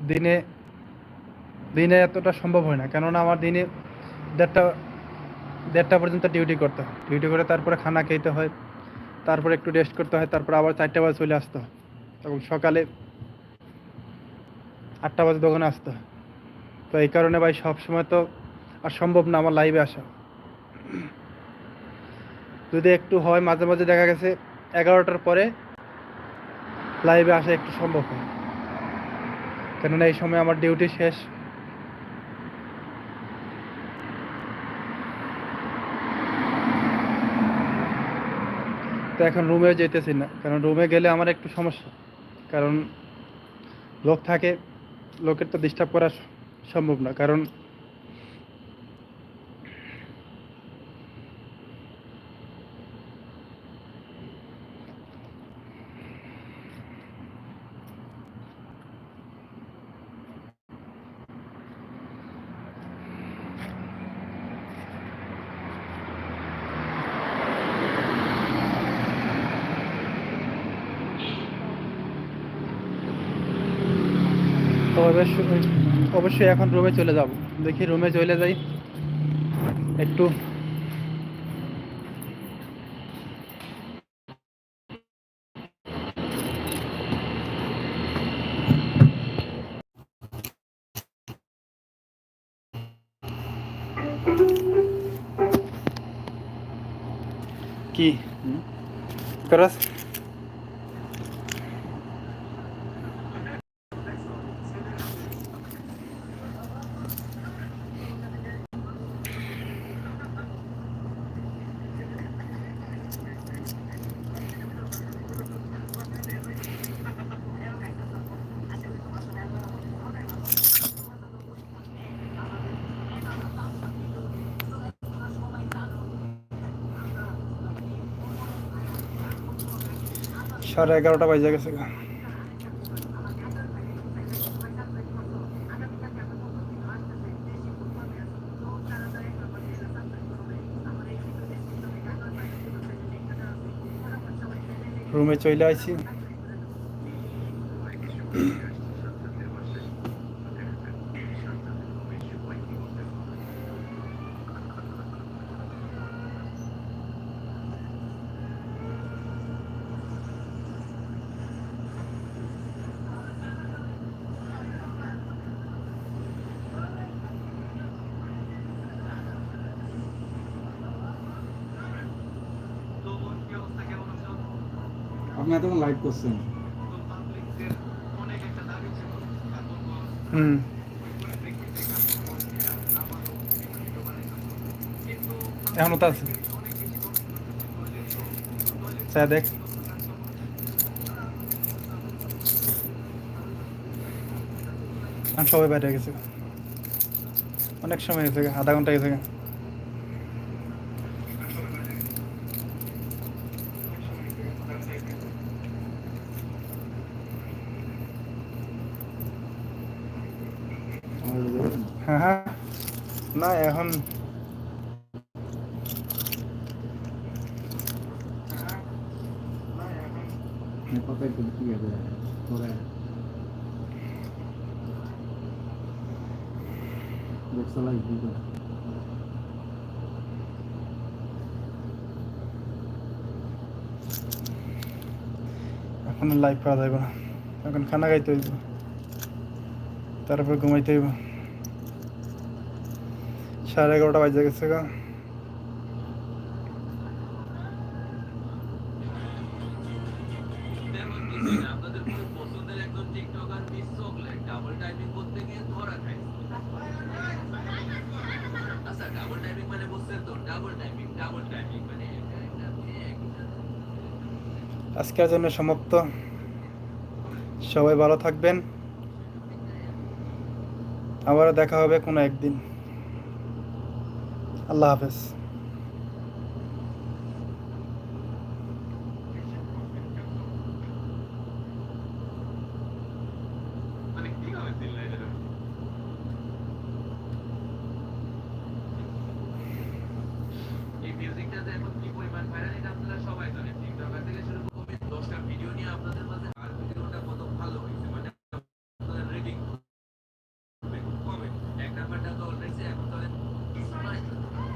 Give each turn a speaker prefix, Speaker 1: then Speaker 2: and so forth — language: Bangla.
Speaker 1: দিনে দিনে এতটা সম্ভব হয় না, কেননা আমার দিনে দেড়টা দেড়টা পর্যন্ত ডিউটি করতে হয়। ডিউটি করে তারপরে খানা খেতে হয়, তারপরে একটু রেস্ট করতে হয়, তারপরে আবার 4টা বাজে চলে আসতে হয়। তখন সকালে 8টা বাজে দোকানে আসতে হয়। তো এই কারণে ভাই সবসময় তো আর সম্ভব না আমার লাইভে আসা। যদি একটু হয় মাঝে মাঝে দেখা গেছে 11টার পরে লাইভে আসা একটু সম্ভব হয়, কেননা এই সময় আমার ডিউটি শেষ। তো এখন রুমেও যেতেছি না, কারণ রুমে গেলে আমার একটু সমস্যা, কারণ লোক থাকে, লোকের তো ডিস্টার্ব করা সম্ভব না। কারণ তো অবশ্যই এখন রুমে চলে যাব। দেখি রুমে চলে যাই একটু। কি করস? সাড়ে 11টা বাজে গেছে। রুমে চলে আইছি।
Speaker 2: আপনি এতক্ষণ লাইভ করছেন?
Speaker 1: এখনো তো আছে, স্যার দেখ। আমি সবাই বাইরে গেছে, অনেক সময় গেছে, আধা ঘন্টা গেছে। হ্যাঁ হ্যাঁ, না এখন
Speaker 2: কথাই তো ঠিক আছে পরে দেখছো লাইভ দিতে।
Speaker 1: এখন লাইভ পাওয়া যাবে না, এখন খানা খাইতে হইব, তারপর ঘুমাইতে হইব। 11:30 বাজে গেছে গা। আজকের জন্য সমাপ্ত। সবাই ভালো থাকবেন, আবারও দেখা হবে কোনো একদিন। আল্লাহ হাফেজ।